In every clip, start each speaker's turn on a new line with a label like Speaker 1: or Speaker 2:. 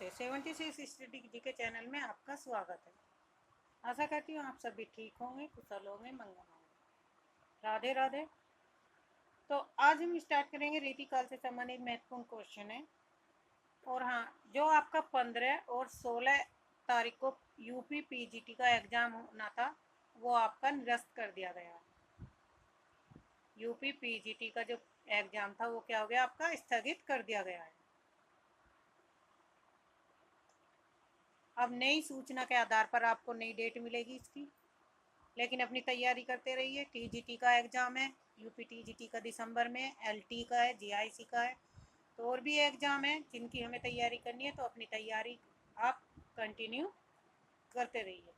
Speaker 1: नमस्ते। 76 स्टडी जी के चैनल में आपका स्वागत है। आशा करती हूँ आप सभी ठीक होंगे, कुशल होंगे, मंगल होंगे। राधे राधे। तो आज हम स्टार्ट करेंगे रीतिकाल से संबंधित महत्वपूर्ण क्वेश्चन है। और हाँ, जो आपका 15 और 16 तारीख को यूपी पीजीटी का एग्जाम होना था वो आपका निरस्त कर दिया गया है। यूपी पीजीटी का जो एग्जाम था वो क्या हो गया, आपका स्थगित कर दिया गया है। अब नई सूचना के आधार पर आपको नई डेट मिलेगी इसकी, लेकिन अपनी तैयारी करते रहिए। टीजीटी का एग्ज़ाम है, यूपी टीजीटी का दिसंबर में, एलटी का है, जीआईसी का है, तो और भी एग्ज़ाम है जिनकी हमें तैयारी करनी है। तो अपनी तैयारी आप कंटिन्यू करते रहिए।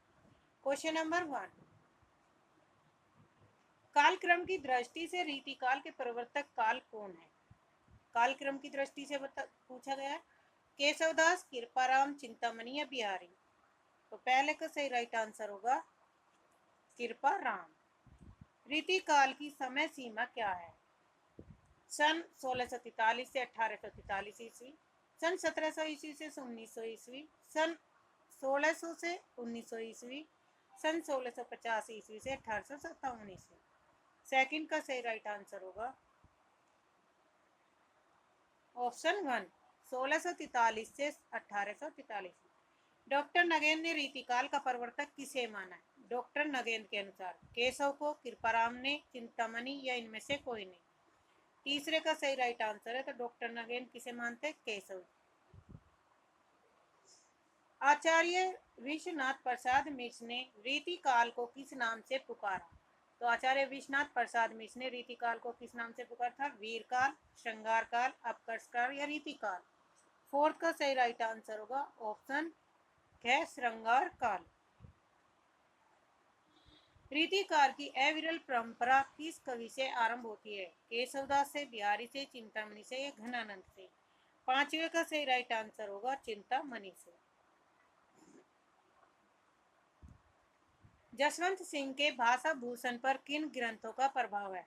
Speaker 1: क्वेश्चन नंबर 1, कालक्रम की दृष्टि से रीतिकाल के प्रवर्तक काल कौन है? कालक्रम की दृष्टि से पूछा गया है। केशवदास, कृपाराम, चिंतामणि या बिहारी? तो पहले का सही राइट आंसर होगा कृपाराम। रीतिकाल की समय सीमा क्या है? सन 1643 से 1843 ईस्वी, सन 1700 ईस्वी से 1900 ईस्वी, सन 1600 से 1900 ईस्वी, सन 1650 ईस्वी से 1857 ईस्वी। सेकंड का सही राइट आंसर होगा ऑप्शन 1, 1643 से 1843। डॉक्टर नगेन ने रीतिकाल का प्रवर्तक किसे माना है? डॉक्टर नगेन के अनुसार केशव को, कृपाराम ने, चिंतामणि या इनमें से कोई नहीं। तीसरे का सही राइट आंसर है। तो डॉक्टर नगेन किसे मानते हैं? केशव। आचार्य विश्वनाथ प्रसाद मिश्र ने रीतिकाल को किस नाम से पुकारा? तो आचार्य विश्वनाथ प्रसाद मिश्र ने रीतिकाल को किस नाम से पुकारा था? वीरकाल, श्रृंगार काल, अपकर्ष काल या रीतिकाल? फोर्थ का सही राइट आंसर होगा ऑप्शन है श्रृंगार काल। रीतिकाल की अविरल परंपरा किस कवि से आरंभ होती है? केशवदास से, बिहारी से, चिंतामणि से या घनानंद से? पांचवे का सही राइट आंसर होगा चिंतामणि से। जसवंत सिंह के भाषा भूषण पर किन ग्रंथों का प्रभाव है?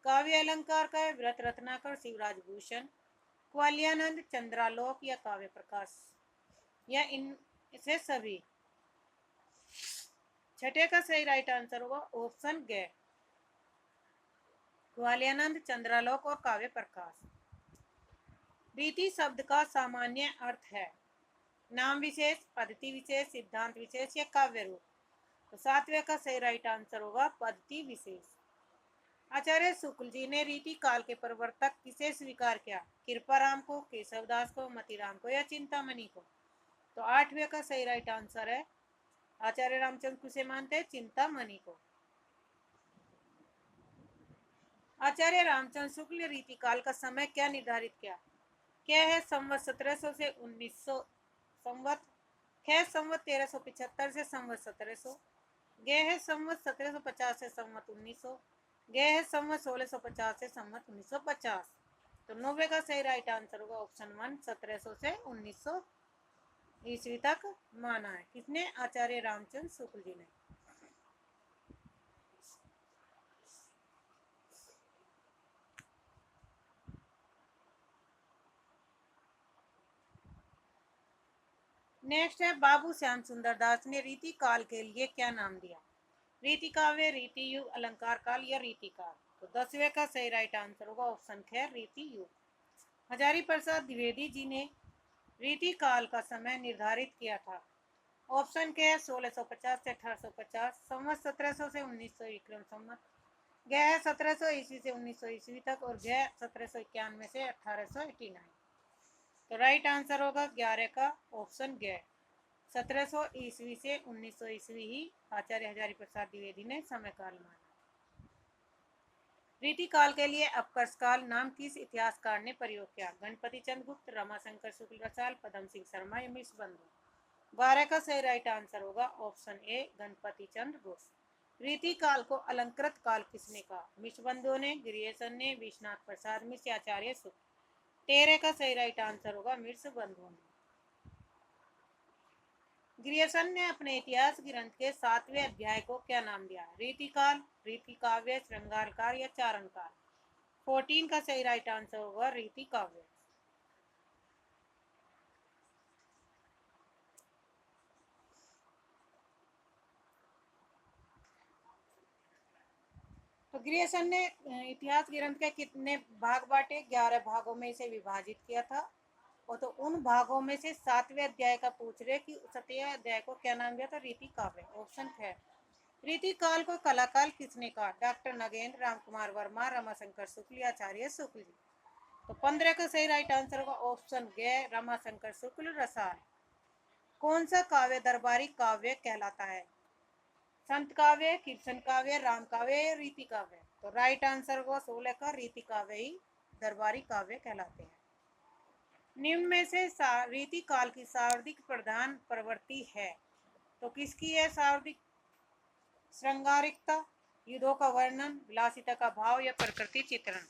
Speaker 1: काव्य अलंकार का है, व्रत रत्नाकर, शिवराज भूषण, ग्वालियानंद, चंद्रालोक या काव्य प्रकाश या इन से सभी? छठे का सही राइट आंसर होगा ऑप्शन ग, ग्वालियानंद, चंद्रालोक और काव्य प्रकाश। रीति शब्द का सामान्य अर्थ है नाम विशेष, पद्धति विशेष, सिद्धांत विशेष या काव्य रूप? तो सातवें का सही राइट आंसर होगा पद्धति विशेष। आचार्य शुक्ल जी ने रीति काल के प्रवर्तक किसे स्वीकार किया? कृपाराम को, केशवदास को, मतीराम को या चिंतामणि को? तो आठवें का सही राइट आंसर है आचार्य रामचंद्र किसे मानते हैं? चिंतामणि को। आचार्य रामचंद्र शुक्ल ने रीतिकाल का समय क्या निर्धारित किया? क्या है संवत 1700 से 1900, संवत ख संवत 1375 से संवत 1700, ग है संवत 1750 से संवत 1900, ग है संवत 1650 से संवत 1950। तो 90 का सही राइट आंसर होगा ऑप्शन 1, 1700 से 1900 ईस्वी तक माना है। किसने? आचार्य रामचंद्र शुक्ल जी ने। नेक्स्ट है बाबू श्याम सुंदर दास ने रीति काल के लिए क्या नाम दिया? रीति काव्य, रीति युग, अलंकार काल या रीति काल? तो 10वें का सही राइट आंसर होगा ऑप्शन ख, रीति युग। हजारी प्रसाद द्विवेदी जी ने रीति काल का समय निर्धारित किया था। ऑप्शन के है 1650 से 1850, संवत 1700 से 1900 विक्रम संवत, ग है 1700 ईस्वी से 1900 ईस्वी तक और ग 1791 से 1889। तो राइट आंसर होगा 11 का ऑप्शन ग, 1700 ईस्वी से 1900 ईस्वी ही आचार्य हजारी प्रसाद द्विवेदी ने समय काल माना। रीति काल के लिए अपकर्ष काल नाम किस इतिहासकार ने प्रयोग किया? गणपति चंद्र गुप्त, रमाशंकर शुक्ल रसाल, पदम सिंह शर्मा या मिश्र बंधु? 12 का सही राइट आंसर होगा ऑप्शन ए, गणपति चंद्र गुप्त। रीति काल को अलंकृत काल किसने कहा? मिश्र बंधुओं ने, ग्रियर्सन ने, विश्वनाथ प्रसाद मिश्र, आचार्य शुक्ल? 13 का सही राइट आंसर होगा मिश्र बंधुओं ने। ग्रियर्सन ने अपने इतिहास ग्रंथ के 7वें अध्याय को क्या नाम दिया? रीतिकाल, रीति काव्य, श्रृंगार काल या चारण काल? 14 का सही राइट आंसर होगा रीति काव्य। तो ग्रियर्सन ने इतिहास ग्रंथ के कितने भाग बांटे? 11 भागों में इसे विभाजित किया था। और तो उन भागों में से 7वें अध्याय का पूछ रहे कि 7वें अध्याय को क्या नाम दिया? तो रीति काव्य। ऑप्शन है। रीति काल को कलाकाल किसने कहा? डॉक्टर नगेंद्र, राम कुमार वर्मा, रमाशंकर शुक्ल, आचार्य शुक्ल जी। तो 15 का सही राइट आंसर होगा ऑप्शन ग, रमाशंकर शुक्ल रसाल। कौन सा काव्य दरबारी काव्य कहलाता है? संत काव्य, कीर्तन काव्य, राम काव्य या रीति काव्य? तो राइट आंसर होगा 16 का रीति काव्य ही दरबारी काव्य कहलाते हैं। निम्न में से रीति काल की सर्वाधिक प्रधान प्रवृत्ति है? तो किसकी है सर्वाधिक? श्रृंगारिकता, युद्धों का वर्णन, विलासिता का भाव या प्रकृति चित्रण?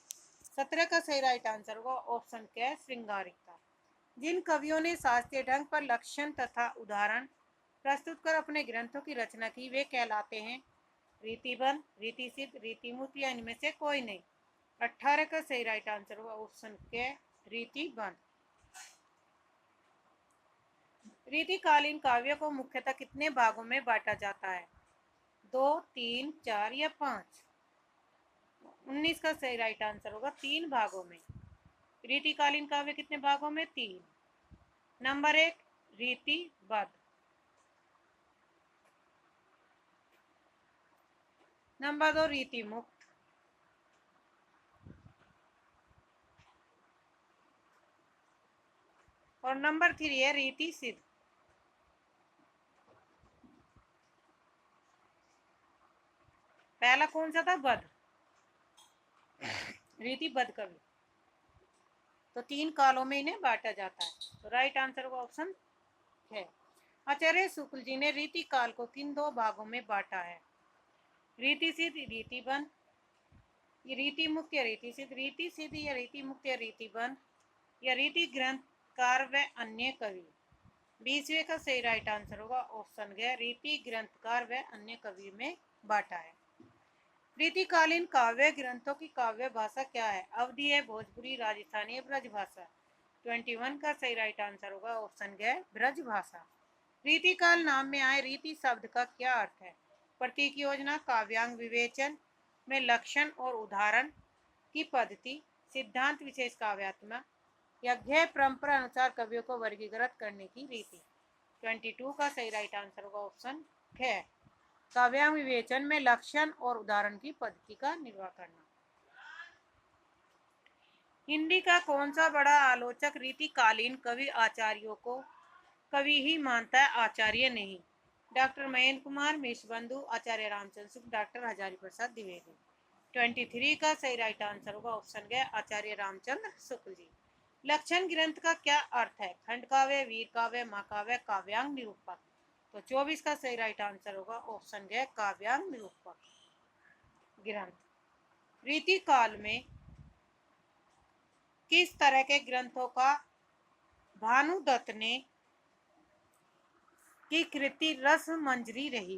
Speaker 1: 17 का सही राइट आंसर होगा ऑप्शन के, श्रृंगारिकता। जिन कवियों ने शास्त्रीय ढंग पर लक्षण तथा उदाहरण प्रस्तुत कर अपने ग्रंथों की रचना की वे कहलाते हैं? रीतिबंध, रीति सिद्ध, रीतिमूर्त या इनमें से कोई नहीं? 18 का सही राइट आंसर होगा ऑप्शन के, रीतिबंध। रीतिकालीन काव्यों को मुख्यतः कितने भागों में बांटा जाता है? 2, 3, 4 या 5? 19 का सही राइट आंसर होगा 3 भागों में। रीतिकालीन काव्य कितने भागों में? 3। नंबर 1 रीतिबद्ध, नंबर 2 रीतिमुक्त, और नंबर 3 है रीति सिद्ध। पहला कौन सा था? बद्ध, रीतिबद्ध कवि। तो 3 कालों में इन्हें बांटा जाता है। तो राइट आंसर का ऑप्शन है। आचार्य शुक्ल जी ने रीति काल को किन 2 भागों में बांटा है? रीति सिद्ध, रीतिबंध, ये रीति मुक्त या रीति सिद्ध, रीति सिद्ध या रीति मुक्त या रीतिबंध, या रीति ग्रंथकार व अन्य कवि? 20वें का सही राइट आंसर होगा ऑप्शन ग, रीति ग्रंथकार व अन्य कवि में बांटा है। रीतिकालीन काव्य ग्रंथों की काव्य भाषा क्या है? अवधी है, भोजपुरी, राजस्थानी, ब्रज भाषा? 21 का सही राइट आंसर होगा ऑप्शन ग, ब्रज भाषा। रीतिकाल नाम में आए रीति शब्द का क्या अर्थ है? प्रतीक योजना, काव्यांग विवेचन में लक्षण और उदाहरण की पद्धति, सिद्धांत विशेष काव्यात्मक, या ज्ञेय परंपरा अनुसार कवियों को वर्गीकृत करने की रीति? 22 का सही राइट आंसर होगा ऑप्शन है, काव्यांग विवेचन में लक्षण और उदाहरण की पद्धति का निर्वाह करना। हिंदी का कौन सा बड़ा आलोचक रीतिकालीन कवि आचार्यों को कवि ही मानता है, आचार्य नहीं? डॉक्टर महेंद्र कुमार, मेषबंधु, आचार्य रामचंद्र शुक्ल, डॉक्टर हजारी प्रसाद द्विवेदी? 23 का सही राइट आंसर होगा ऑप्शन ग, आचार्य रामचंद्र शुक्ल जी। लक्षण ग्रंथ का क्या अर्थ है? खंड काव्य, वीर काव्य, महाकाव्य, काव्यांग निरूपक? तो 24 का सही राइट आंसर होगा ऑप्शन ग, काव्यांग निरूपक ग्रंथ। रीति काल में किस तरह के ग्रंथों का भानुदत्त ने की कृति रस मंजरी रही?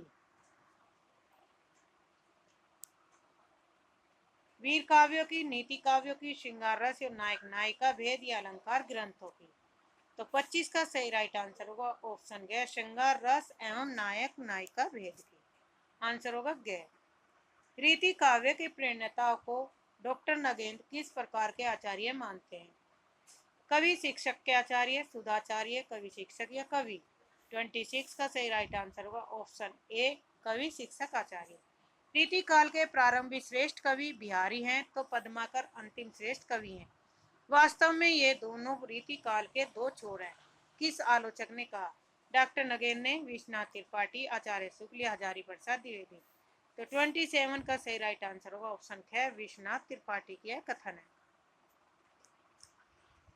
Speaker 1: वीर काव्यों की, नीति काव्यों की, श्रृंगार रस और नायक नायिका भेद या अलंकार ग्रंथों की? तो 25 का सही राइट आंसर होगा ऑप्शन ग, श्रृंगार रस एवं नायक नायिका भेद की? आंसर होगा ग। रीति काव्य के प्रणेताओं को डॉक्टर नगेंद्र किस प्रकार के आचार्य मानते हैं? कवि शिक्षक के आचार्य, सुधाचार्य, कवि शिक्षक या कवि? 26 का सही राइट आंसर होगा ऑप्शन ए, कवि शिक्षक आचार्य। रीति काल के प्रारंभिक श्रेष्ठ कवि बिहारी हैं, तो पद्माकर अंतिम श्रेष्ठ कवि हैं। वास्तव में ये दोनों रीति काल के 2 छोर हैं। किस आलोचक ने कहा? डॉक्टर नगेंद्र ने, विश्वनाथ त्रिपाठी, आचार्य शुक्ल, हजारी प्रसाद द्विवेदी? तो 27 का सही राइट आंसर होगा ऑप्शन ख, विश्वनाथ त्रिपाठी की कथन है।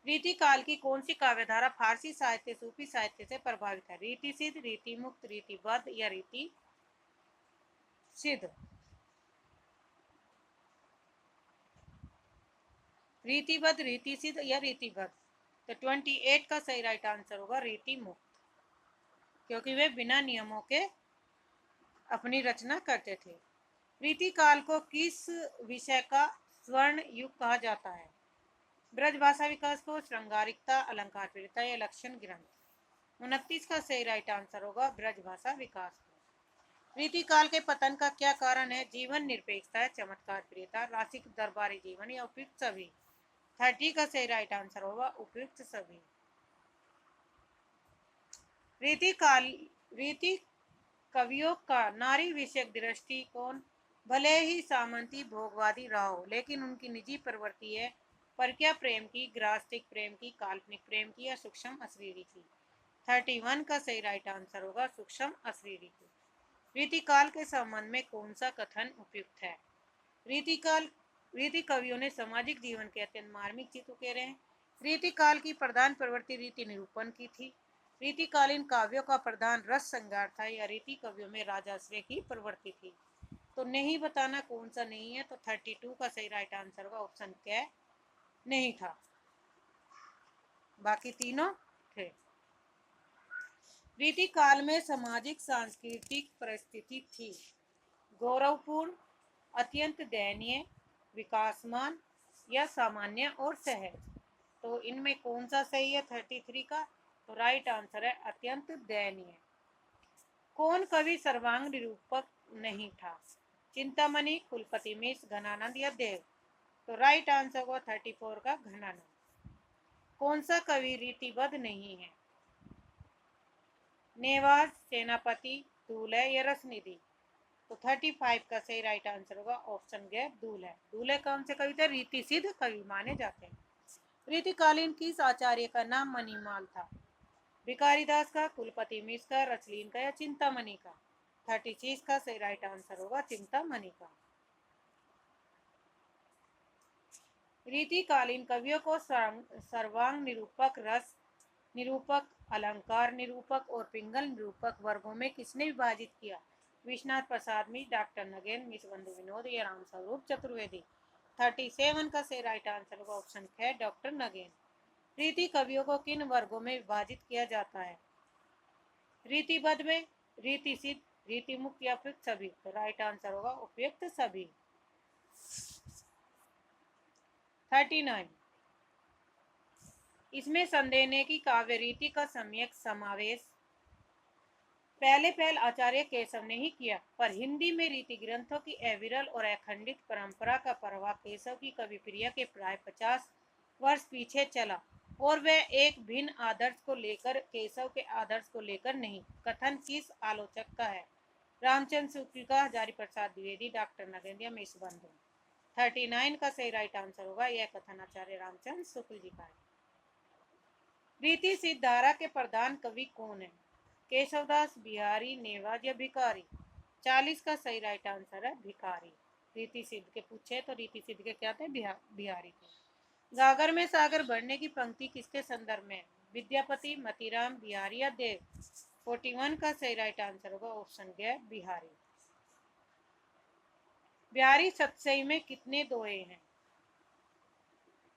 Speaker 1: रीति काल की कौन सी काव्यधारा फारसी साहित्य, सूफी साहित्य से प्रभावित है? रीति सिद्ध, रीति मुक्त, रीतिबद्ध या रीति सिद्ध? रीतिबद्ध, रीति सिद्ध या रीतिबद्ध? तो 28 का सही राइट आंसर होगा रीति मुक्त, क्योंकि वे बिना नियमों के अपनी रचना करते थे। रीति काल को किस विषय का स्वर्ण युग कहा जाता है? ब्रज भाषा विकास को, श्रृंगारिकता, अलंकार प्रियता या लक्षण ग्रंथ? 29 का सही राइट आंसर होगा ब्रज भाषा विकास को। रीतिकाल के पतन का क्या कारण है? जीवन निरपेक्षता, चमत्कार प्रियता, राशि दरबारी जीवन या उपयुक्त सभी। 30 का सही राइट आंसर होगा उपयुक्त सभी। रीतिकाल रीति कवियों का नारी विषयक दृष्टिकोण भले ही सामंती भोगवादी रहा हो, लेकिन उनकी निजी प्रवृत्ति है परक्या प्रेम की, ग्रास्तिक प्रेम की, काल्पनिक प्रेम की या सूक्ष्म अशरीरी की। 31 का सही राइट आंसर होगा सूक्ष्म अशरीरी की। रीतिकाल के संबंध में कौन सा कथन उपयुक्त है? रीतिकाल रीति कवियों ने सामाजिक जीवन के अत्यंत मार्मिक चित्र उकेरे हैं। रीतिकाल की प्रधान प्रवृत्ति रीति निरूपण की थी। रीतिकालीन काव्यों का प्रधान रस श्रृंगार था या रीति कवियों में राजाश्रय की प्रवृत्ति थी। तो नहीं बताना कौन सा नहीं है, तो 32 का सही राइट आंसर होगा ऑप्शन क्या नहीं था, बाकी तीनों थे। रीतिकाल में सामाजिक सांस्कृतिक परिस्थिति थी गौरवपूर्ण, अत्यंत दयनीय, विकासमान या सामान्य और सहज। तो इनमें कौन सा सही है 33 का? तो राइट आंसर है अत्यंत दयनीय। कौन कवि सर्वांग निरूपक नहीं था? चिंतामणि, कुलपति मिश्र, घनानंद या देव। तो राइट आंसर होगा 34 का घनानंद। कौन सा कवि रीतिबद्ध नहीं है? नेवाज, सेनापति, दूल्हे या रसनिधि। तो 35 का सही राइट आंसर होगा ऑप्शन गे दूल्हे। दूल्हे कौन से कवि थे? रीति सिद्ध कवि माने जाते हैं। रीतिकालीन किस आचार्य का नाम मणिमाल था? भिकारीदास का, कुलपति मिश्र का, रचलीन का या चिंतामणि का। 36 का सही राइट आंसर होगा चिंतामणि का। रीतिकालीन कवियों को सर्वांग निरूपक, रस निरूपक, अलंकार निरूपक और पिंगल निरूपक वर्गों में किसने विभाजित किया? विश्वनाथ प्रसाद मिश्र, डॉक्टर नगेन, मिश्र बंधु विनोद या राम स्वरूप चतुर्वेदी। 37 का सही राइट आंसर होगा ऑप्शन है डॉक्टर नगेन। रीति कवियों को किन वर्गों में विभाजित किया जाता है? रीतिबद्ध में, रीति सिद्ध, रीति मुक्त या उपयुक्त सभी। तो राइट आंसर होगा उपयुक्त सभी। 39 इसमें संदेह ने की काव्य रीति का सम्यक समावेश पहले आचार्य केशव ने ही किया, पर हिंदी में रीति ग्रंथों की अविरल और अखंडित परंपरा का प्रभाव केशव की कवि प्रिया के प्राय 50 वर्ष पीछे चला और वह एक भिन्न आदर्श को लेकर, केशव के आदर्श को लेकर नहीं। कथन किस आलोचक का है? रामचंद्र शुक्ल का, हजारी प्रसाद द्विवेदी, डॉक्टर नगेंद्र, मिश्र बंधु। 39 का सही राइट आंसर होगा यह कथन आचार्य रामचंद्र शुक्ल जी का है। रीति सिद्ध धारा के प्रधान कवि कौन है? केशवदास, बिहारी, नेवाज या भिखारी। 40 का सही राइट आंसर है भिखारी। रीति सिद्ध के पूछे तो रीति सिद्ध के क्या थे? बिहारी थे। गागर में सागर बढ़ने की पंक्ति किसके संदर्भ में? विद्यापति, मतीराम, बिहारी या देव। 41 का सही राइट आंसर होगा ऑप्शन गे बिहारी। बिहारी सतसई में कितने दोहे हैं?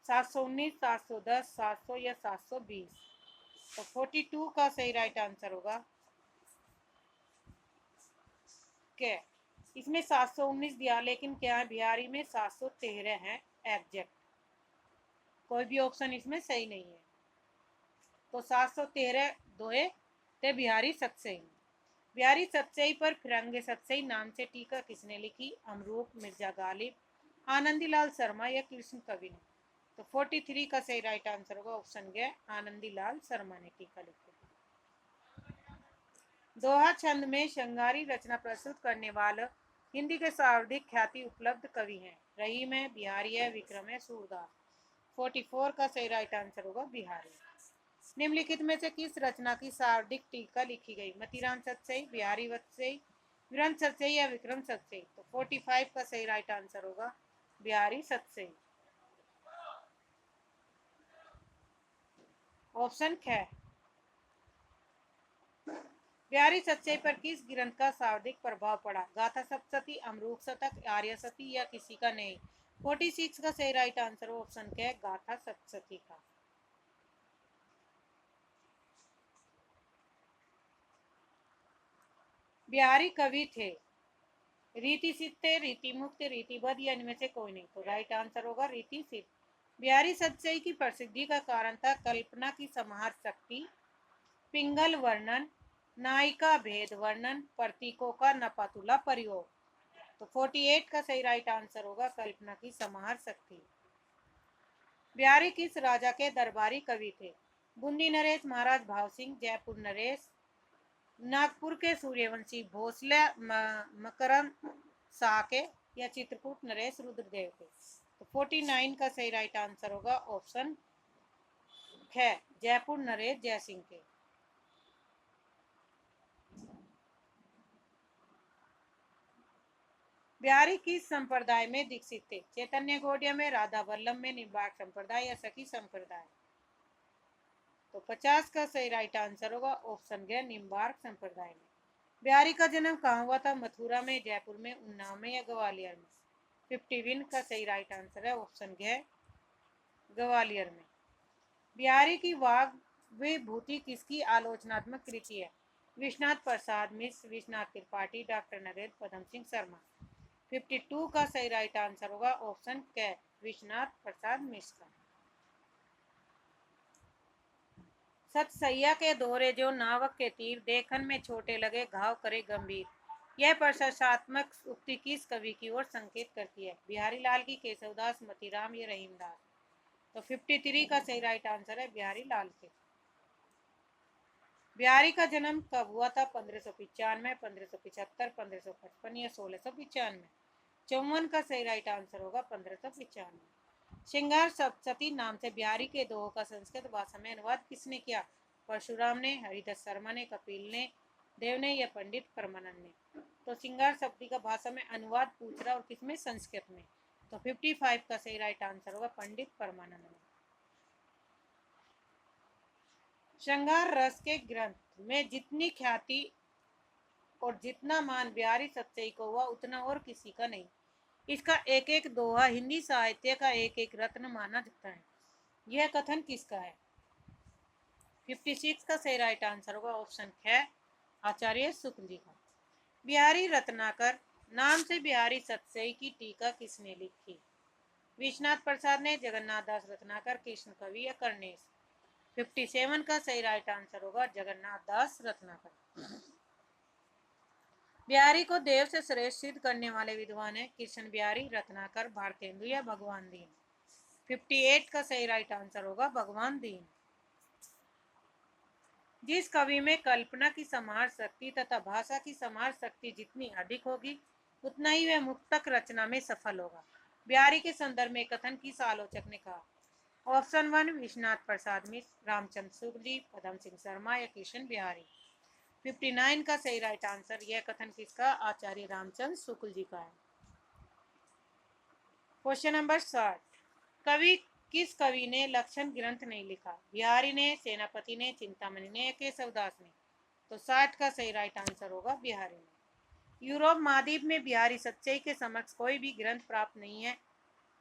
Speaker 1: 719, 710, 700 या 720। तो 42 का सही राइट आंसर होगा क्या? इसमें 719 दिया, लेकिन क्या है बिहारी में 713 है एग्जैक्ट। कोई भी ऑप्शन इसमें सही नहीं है। तो 713 दोहे थे बिहारी सतसई में। बिहारी सतसई पर फिरंगे सतसई नाम से टीका किसने लिखी? अमरूक, मिर्जा गालिब, आनंदीलाल शर्मा या कृष्ण कवि ने। तो 43 का सही राइट आंसर होगा ऑप्शन गे आनंदीलाल शर्मा ने टीका लिखी। दोहा छंद में श्रृंगारी रचना प्रस्तुत करने वाले हिंदी के सर्वाधिक ख्याति उपलब्ध कवि हैं? रहीम है, बिहारी है, विक्रम है, सूरदास। 44 का सही राइट आंसर होगा बिहारी। निम्नलिखित में से किस रचना की शाब्दिक टीका लिखी गई? मतीराम सतसई, बिहारी सतसई, वीरेंद्र सतसई या विक्रम सतसई। तो 45 का सही राइट आंसर होगा बिहारी सतसई। ऑप्शन है बिहारी सतसई पर किस ग्रंथ का शाब्दिक प्रभाव पड़ा? गाथा सप्तशती, अमरूक शतक, आर्य सती या किसी का नहीं। 46 का सही राइट आंसर ऑप्शन है गाथा सप्तशती का। बिहारी कवि थे रीति सिद्ध थे, रीति मुक्त, रीतिबद्ध या इनमें से कोई नहीं। तो राइट आंसर होगा रीति सिद्ध। बिहारी सतसई की प्रसिद्धि का कारण था कल्पना की समाहार शक्ति, पिंगल वर्णन, नायिका भेद वर्णन, प्रतीकों का नपातुला प्रयोग। तो 48 का सही राइट आंसर होगा कल्पना की समाहार शक्ति। बिहारी किस राजा के दरबारी कवि थे? बूंदी नरेश महाराज भाव सिंह, जयपुर नरेश, नागपुर के सूर्यवंशी भोसले, मकरंद साके या चित्रकूट नरेश रुद्रदेव के। तो 49 का सही राइट आंसर होगा ऑप्शन ख, जयपुर नरेश जयसिंह के। बिहारी किस संप्रदाय में दीक्षित थे? चैतन्य गौड़िया में, राधा वल्लभ में, निम्बार्क संप्रदाय या सखी संप्रदाय। तो 50 का सही राइट आंसर होगा ऑप्शन ग, निम्बार्क संप्रदाय में। बिहारी का जन्म कहाँ हुआ था? मथुरा में, जयपुर में, उन्नाव में या ग्वालियर में। 51 का सही राइट आंसर है ऑप्शन ग, ग्वालियर में। बिहारी की वाग विभूति किसकी आलोचनात्मक कृति है? विश्वनाथ प्रसाद मिश्र, विश्वनाथ त्रिपाठी, डॉक्टर नरेंद्र, पदम सिंह शर्मा। 52 का सही राइट आंसर होगा ऑप्शन क, विश्वनाथ प्रसाद मिश्र का। सतसैया के दोहरे जो नावक के तीर, देखन में छोटे लगे घाव करे गंभीर। यह प्रशंसात्मक उक्ति किस कवि की ओर संकेत करती है? बिहारी लाल की, केशवदास, मतीराम या रहीमदास। तो 53 का सही राइट आंसर है बिहारी लाल के। बिहारी का जन्म कब हुआ था? 1595, 1575, 1555 या 1695। 54 का सही राइट आंसर होगा 1595। श्रृंगार सप्तशती नाम से बिहारी के दोहों का संस्कृत भाषा में अनुवाद किसने किया? परशुराम ने, हरिदास शर्मा ने, कपिल ने, देव ने या पंडित परमानंद ने। तो श्रृंगार शब्दी का भाषा में अनुवाद पूछ रहा और किसमें? संस्कृत में। तो 55 का सही राइट आंसर होगा पंडित परमानंद ने। श्रृंगार रस के ग्रंथ में जितनी ख्याति और जितना मान बिहारी सत्सई को हुआ उतना और किसी का नहीं। इसका एक एक दोहा हिंदी साहित्य का एक एक रत्न माना जाता है। यह कथन किसका है? 56 का सही राइट आंसर होगा ऑप्शन ख, आचार्य शुक्ल जी का। बिहारी रत्नाकर नाम से बिहारी सत्सई की टीका किसने लिखी? विश्वनाथ प्रसाद ने, जगन्नाथ दास रत्नाकर, कृष्ण कवि या कर्णेश। 57 का सही राइट आंसर होगा जगन्नाथ दास रत्नाकर। बिहारी को देव से श्रेष्ठ सिद्ध करने वाले विद्वान है? कृष्ण बिहारी, रत्नाकर, भारतेंदु या भगवान दीन। 58 का सही राइट आंसर होगा भगवान दीन। जिस कवि में कल्पना की समाहार शक्ति तथा भाषा की समाहार शक्ति जितनी अधिक होगी उतना ही वह मुक्तक रचना में सफल होगा। बिहारी के संदर्भ में कथन किस आलोचक ने कहा? ऑप्शन 1 विश्वनाथ प्रसाद मिश्र, रामचंद्र शुक्ल जी, पदम सिंह शर्मा या कृष्ण बिहारी। 59 का सही राइट आंसर यह कथन किसका? आचार्य रामचंद्र शुक्ल जी का है। क्वेश्चन नंबर 60, कवि किस कवि ने लक्षण ग्रंथ नहीं लिखा? बिहारी ने, सेनापति ने, चिंतामणि ने या केशवदास ने। तो 60 का सही राइट आंसर होगा बिहारी ने। यूरोप महाद्वीप में बिहारी सच्चाई के समक्ष कोई भी ग्रंथ प्राप्त नहीं है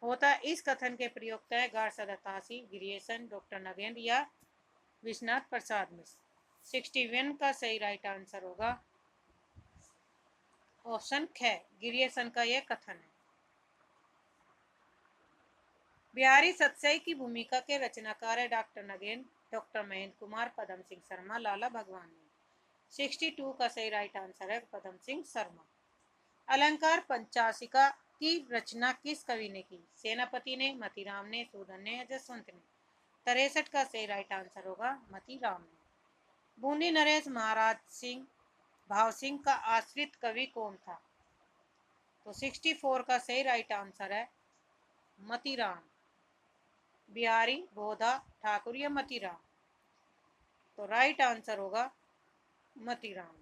Speaker 1: होता। इस कथन के प्रयोक्ता है गार्सद तासी, गिरियसन, डॉक्टर नगेंद्र या विश्वनाथ प्रसाद मिश्र। 61 का सही राइट आंसर होगा ऑप्शन ख, गिरियसन का यह कथन है। बिहारी सत्सई की भूमिका के रचनाकार है डॉक्टर नगेंद्र, डॉक्टर महेंद्र कुमार, पदम सिंह शर्मा, लाला भगवान ने। 62 का सही राइट आंसर है पदम सिंह शर्मा। अलंकार पंचाशिका की रचना किस कवि ने की? सेनापति ने, मतीराम ने, सूदन ने या जसवंत ने। 63 का सही राइट आंसर होगा मतीराम ने। बूंदी नरेश महाराज सिंह भाव सिंह का आश्रित कवि कौन था? तो 64 का सही राइट आंसर है मतीराम। बिहारी, बोधा, ठाकुर या मतीराम। तो राइट आंसर होगा मतीराम।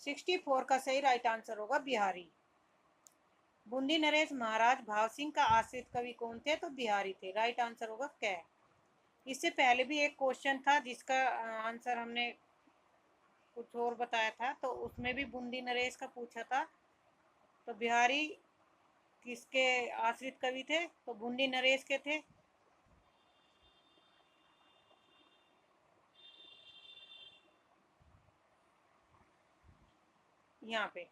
Speaker 1: सिक्सटी फोर का सही राइट आंसर होगा बिहारी। बूंदी नरेश महाराज भाव सिंह का आश्रित कवि कौन थे? तो बिहारी थे। राइट आंसर होगा कै। इससे पहले भी एक क्वेश्चन था जिसका आंसर हमने कुछ और बताया था, तो उसमें भी बूंदी नरेश का पूछा था। तो बिहारी किसके आश्रित कवि थे? तो बूंदी नरेश के थे। यहाँ पे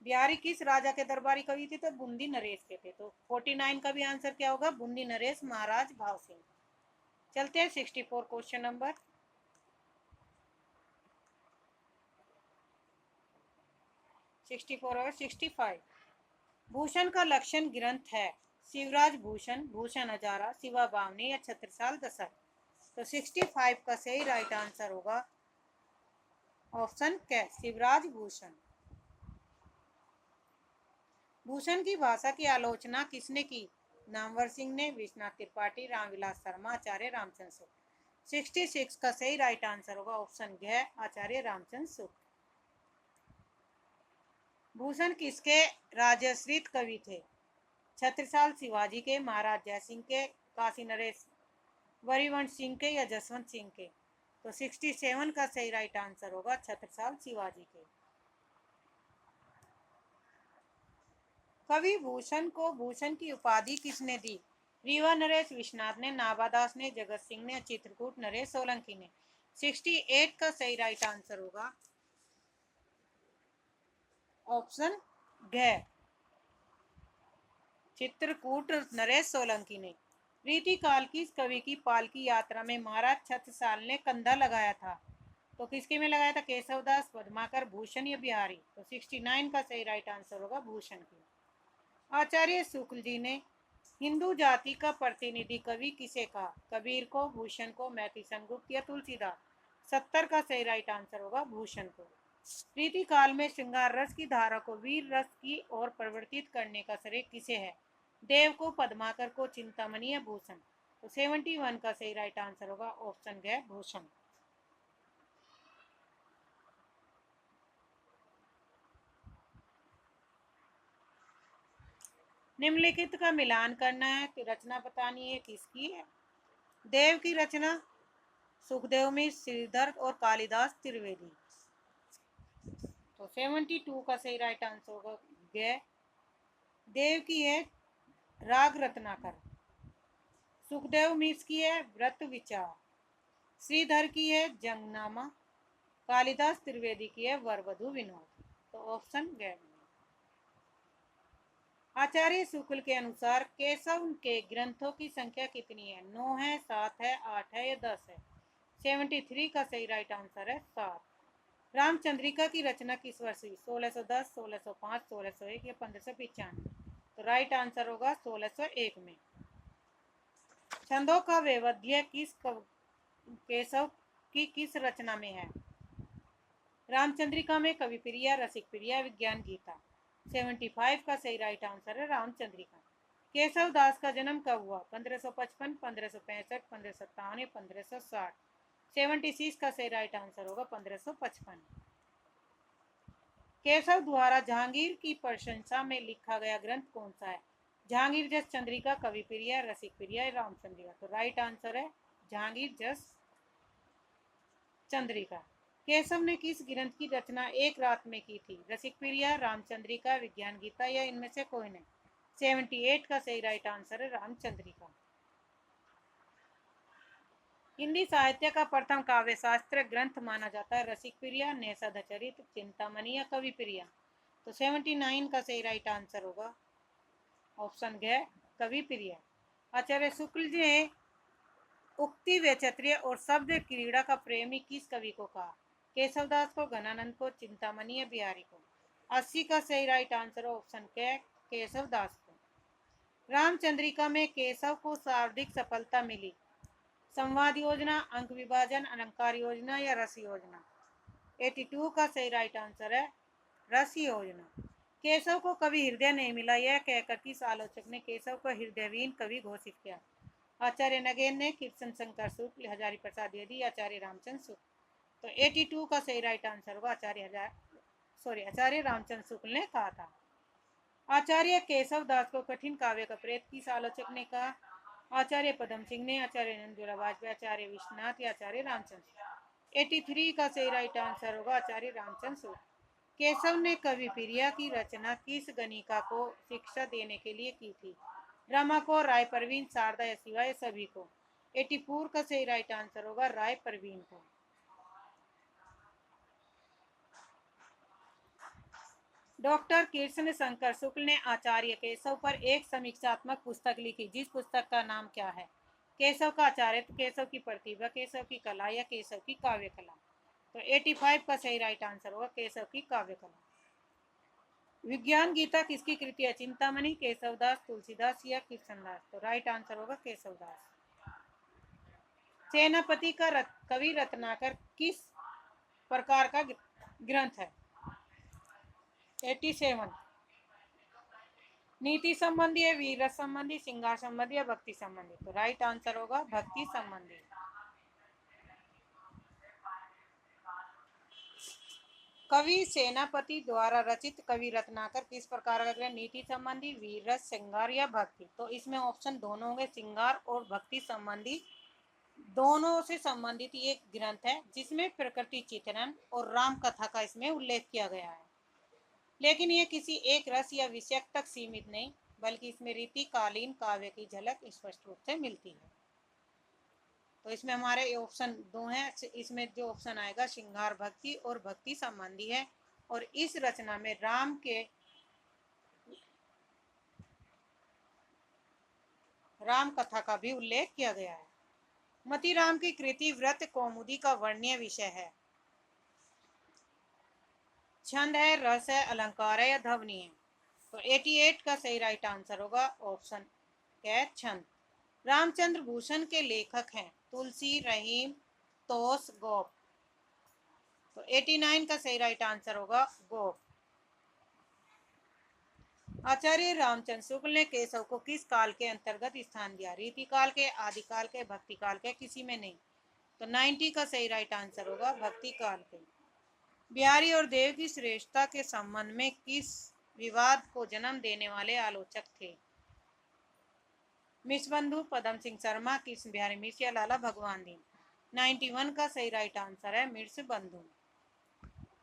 Speaker 1: बिहारी किस राजा के दरबारी कवि थे? तो बूंदी नरेश के थे। तो 49 का भी आंसर क्या होगा? बूंदी नरेश महाराज भाव सिंह। चलते हैं 64 क्वेश्चन नंबर। 64 और 65। भूषण का लक्षण ग्रंथ है शिवराज भूषण, भूषण हजारा, शिवा बावनी या छत्रसाल दशक। तो 65 का सही राइट आंसर होगा ऑप्शन क्या, शिवराज भूषण। भूषण की भाषा की आलोचना किसने की? नामवर सिंह ने, विश्वनाथ त्रिपाठी, रामविलास शर्मा, आचार्य रामचंद्र शुक्ल। 66 का सही राइट आंसर होगा ऑप्शन घ, आचार्य रामचंद्र शुक्ल। भूषण किसके राजश्रित कवि थे? छत्रसाल शिवाजी के, महाराज जयसिंह के, काशी नरेश वरिवंश सिंह के या जसवंत सिंह के। तो 67 का सही राइट आंसर होगा छत्रसाल शिवाजी के। कवि भूषण को भूषण की उपाधि किसने दी? रीवा नरेश विश्वनाथ ने, नाभादास ने, जगत सिंह ने, चित्रकूट नरेश सोलंकी ने। 68 का सही राइट आंसर होगा ऑप्शन घ, चित्रकूट नरेश सोलंकी ने। रीतिकाल की कवि की पालकी यात्रा में महाराज छत्रसाल ने कंधा लगाया था? तो किसके में लगाया था? केशवदास, पद्माकर, भूषण या बिहारी। तो 69 का सही राइट आंसर होगा भूषण की। आचार्य शुक्ल जी ने हिंदू जाति का प्रतिनिधि कवि किसे कहा? कबीर को, भूषण को, मैथिली सेनगुप्त या तुलसीदास। 70 का सही राइट आंसर होगा भूषण को। रीति काल में श्रृंगार रस की धारा को वीर रस की ओर परिवर्तित करने का श्रेय किसे है? देव को, पद्माकर को, चिंतामणि या भूषण। तो 71 का सही राइट आंसर होगा ऑप्शन घ, भूषण। निम्नलिखित का मिलान करना है तो रचना बतानी है किसकी है। देव की रचना सुखदेव मिश्र, श्रीधर और कालिदास त्रिवेदी। तो 72 का सही राइट आंसर होगा ग। देव की है राग रत्नाकर, सुखदेव मिश्र की है व्रत विचार, श्रीधर की है जंगनामा, कालिदास त्रिवेदी की है वरवधु विनोद। तो ऑप्शन ग। आचार्य शुक्ल के अनुसार केशव के ग्रंथों की संख्या कितनी है? 9 है, 7 है, 8 है या 10 है। 73 का सही राइट आंसर है 7। रामचंद्रिका की रचना किस वर्ष हुई? 1610, 1605, 1601 या 1595। तो राइट आंसर होगा 1601 में। छंदों का वैविध्य केशव की किस रचना में है? रामचंद्रिका में, कवि प्रिया, रसिक प्रिया, विज्ञान गीता। 75 का सही राइट आंसर है रामचंद्रिका। केशव दास का जन्म कब हुआ? 1555, 1565, 1557 या 1560। 76 का सही राइट आंसर होगा 1555। केशव द्वारा जहांगीर की प्रशंसा में लिखा गया ग्रंथ कौन सा है? जहांगीर जस चंद्रिका, कवि प्रिया, रसिक प्रिया, रामचंद्रिका। तो राइट आंसर है जहांगीर जस चंद्रिका। केशव ने किस ग्रंथ की रचना एक रात में की थी? रसिक प्रिया, रामचंद्रिका, विज्ञान गीता या इनमें से कोई नहीं। 78 का सही राइट आंसर है रामचंद्रिका। हिंदी साहित्य का प्रथम काव्य शास्त्र ग्रंथ माना जाता है? रसिक प्रिया, नेषादचरित, चिंतामणि या कवि प्रिया। तो 79 का सही राइट आंसर होगा ऑप्शन घ, कवि प्रिया। आचार्य शुक्ल जी ने उक्ति वैचित्र्य और शब्द क्रीड़ा का प्रेमी किस कवि को कहा? केशवदास को, घनानंद को, चिंतामणि या बिहारी को। 80 का सही राइट आंसर ऑप्शन क, केशवदास को। रामचंद्रिका में केशव को सर्वाधिक सफलता मिली? संवाद योजना, अंक विभाजन, अलंकार योजना या रस योजना। 82 का सही राइट आंसर है रस योजना। केशव को कवि हृदय नहीं मिला यह कहकर किस आलोचक ने केशव को हृदयहीन कवि घोषित किया? आचार्य नगेन ने, कृष्ण शंकर शुक्ल, हजारी प्रसाद द्विवेदी, आचार्य रामचंद्र शुक्ल। तो 82 का सही राइट आंसर होगा आचार्य रामचंद्र शुक्ल ने कहा था। आचार्य केशव दास को कठिन काव्य का प्रेत किस आलोचक ने कहा? आचार्य पदम सिंह ने, आचार्य नंदुला वाजपेयी, आचार्य विश्वनाथ या आचार्य रामचंद्र। 83 का सही राइट आंसर होगा आचार्य रामचंद्र शुक्ल। केशव ने कवि प्रिया की रचना किस गणिका को शिक्षा देने के लिए की थी? रमा को, राय परवीन, शारदा या शिवा या सभी को। 84 का सही राइट आंसर होगा राय परवीन को। डॉक्टर कृष्ण शंकर शुक्ल ने आचार्य केशव पर एक समीक्षात्मक पुस्तक लिखी, जिस पुस्तक का नाम क्या है? केशव का आचार्य, केशव की प्रतिभा, केशव की कला या केशव की काव्य कला? तो 85 का सही राइट आंसर होगा केशव की काव्य कला। विज्ञान गीता किसकी कृति है? चिंतामणि, केशवदास, तुलसीदास या कृष्णदास? तो राइट आंसर होगा केशवदास। सेनापति का कवि रत्नाकर किस प्रकार का ग्रंथ है? 87। नीति संबंधी है, वीर रस संबंधी, श्रृंगार संबंधी या भक्ति संबंधी? तो राइट आंसर होगा भक्ति संबंधी। कवि सेनापति द्वारा रचित कवि रत्नाकर किस प्रकार का ग्रंथ? नीति संबंधी, वीर रस, श्रृंगार या भक्ति? तो इसमें ऑप्शन दोनों होंगे, श्रृंगार और भक्ति संबंधी। दोनों से संबंधित ये ग्रंथ है जिसमें प्रकृति चित्रण और राम कथा का इसमें उल्लेख किया गया है। लेकिन ये किसी एक रस या विषय तक सीमित नहीं, बल्कि इसमें रीतिकालीन काव्य की झलक स्पष्ट रूप से मिलती है। तो इसमें हमारे ऑप्शन दो हैं, इसमें जो ऑप्शन आएगा श्रृंगार भक्ति और भक्ति संबंधी है। और इस रचना में राम कथा का भी उल्लेख किया गया है। मतीराम की कृति व्रत कौमुदी का वर्ण्य विषय है? छंद है, रस है, अलंकार है या ध्वनि है? तो 88 का सही राइट आंसर होगा ऑप्शन क्या है, छंद। रामचंद्र भूषण के लेखक हैं? तुलसी, रहीम, तोस, गोप? तो 89 का सही राइट आंसर होगा गोप। आचार्य रामचंद्र शुक्ल ने केशव को किस काल के अंतर्गत स्थान दिया? रीति काल के, आदि काल के, भक्ति काल के, किसी में नहीं? तो 90 का सही राइट आंसर होगा भक्ति काल के। बिहारी और देव की श्रेष्ठता के संबंध में किस विवाद को जन्म देने वाले आलोचक थे? मिसबंधु, पदम सिंह शर्मा, कृष्ण बिहारी मिश्र या लाला भगवान दीन? 91 का सही राइट आंसर है मिर्स बंधु।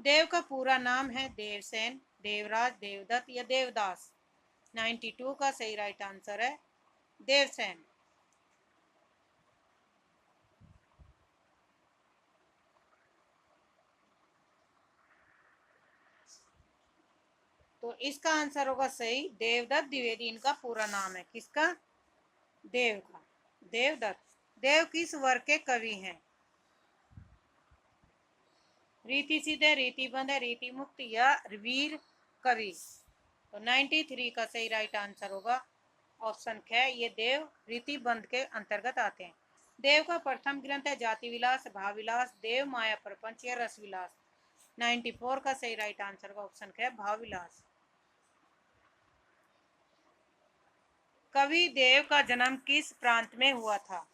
Speaker 1: देव का पूरा नाम है देवसेन, देवराज, देवदत्त या देवदास? 92 का सही राइट आंसर है देवसेन। तो इसका आंसर होगा सही देवदत्त द्विवेदी इनका पूरा नाम है। किसका? देव का, देवदत्त। देव किस वर्ग के कवि हैं? रीति सीधे, रीतिबंध है, रीति मुक्त या वीर कवि? तो 93 का सही राइट आंसर होगा ऑप्शन ख, ये देव रीतिबंध के अंतर्गत आते हैं। देव का प्रथम ग्रंथ है जाति विलास, भाव विलास, देव माया प्रपंच या रस विलास? 94 का सही राइट आंसर होगा ऑप्शन ख, भाव विलास। कवि देव का जन्म किस प्रांत में हुआ था?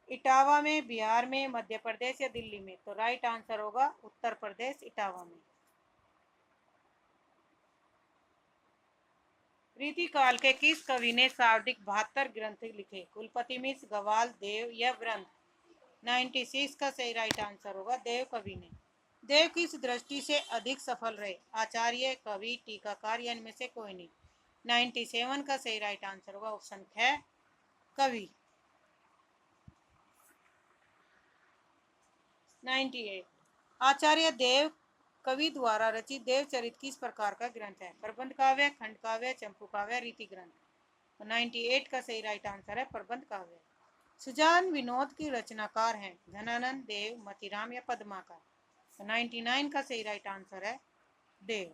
Speaker 1: इटावा में, बिहार में, मध्य प्रदेश या दिल्ली में? तो राइट आंसर होगा उत्तर प्रदेश, इटावा में। रीतिकाल के किस कवि ने शाब्दिक 72 ग्रंथ लिखे? कुलपति मिश्र, गवाल, देव या वृंद? 96 का सही राइट आंसर होगा देव कवि ने। देव किस दृष्टि से अधिक सफल रहे? आचार्य, कवि, टीकाकार या इनमें से कोई नहीं? 97 का सही राइट आंसर होगा ऑप्शन ख, कवि। 98 आचार्य देव कवि द्वारा रचित देवचरित किस प्रकार का ग्रंथ है? प्रबंध काव्य, खंड काव्य, चंपू काव्य, रीति ग्रंथ? तो 98 का सही राइट आंसर है प्रबंध काव्य। सुजान विनोद की रचनाकार हैं? धनानंद, देव, मतीराम या पद्माकर? तो 99 का सही राइट आंसर है देव।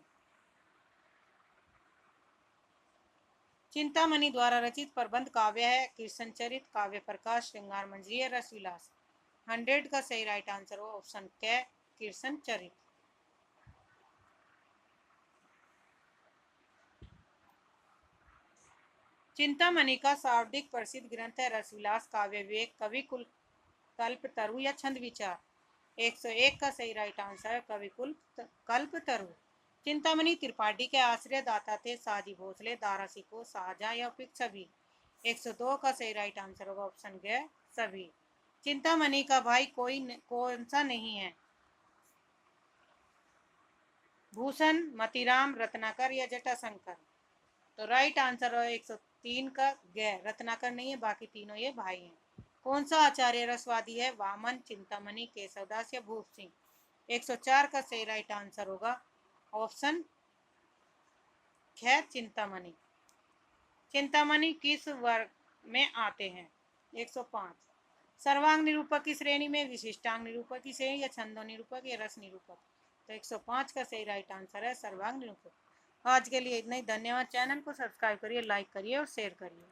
Speaker 1: चिंतामणि द्वारा रचित प्रबंध काव्य है? कृष्णचरित, काव्य प्रकाश, श्रृंगार मंजरी या रसविलास? 100 का सही राइट आंसर हो ऑप्शन क, कृष्णचरित। चिंतामणि का शाब्दिक प्रसिद्ध ग्रंथ है रसविलास, काव्य विवेक, कवि कुल, कल्प तरु या छंद विचार? 101 का सही राइट आंसर है कवि कुल, कल्प तरु। चिंतामणि त्रिपाठी के आश्रय दाता थे? साजी भोसले, दारा सिको, शाहजहां या फिर सभी? 102 का सही राइट आंसर होगा ऑप्शन ग, सभी। चिंतामणि का भाई कौन सा नहीं है? भूषण, मतीराम, रत्नाकर या जटाशंकर? तो राइट आंसर है 103 का ग, रत्नाकर नहीं है, बाकी तीनों ये भाई हैं। कौन सा आचार्य रसवादी है? वामन, चिंतामणि, केशवदास या भूप सिंह? 104 का सही राइट आंसर होगा ऑप्शन ख चिंतामणि। चिंतामणि किस वर्ग में आते हैं? 105 सर्वांग निरूपक की श्रेणी में, विशिष्टांग निरूपक की श्रेणी, या छंदो निरूपक या रस निरूपक? तो 105 का सही राइट आंसर है सर्वांग निरूपक। आज के लिए इतना ही। धन्यवाद। चैनल को सब्सक्राइब करिए, लाइक करिए और शेयर करिए।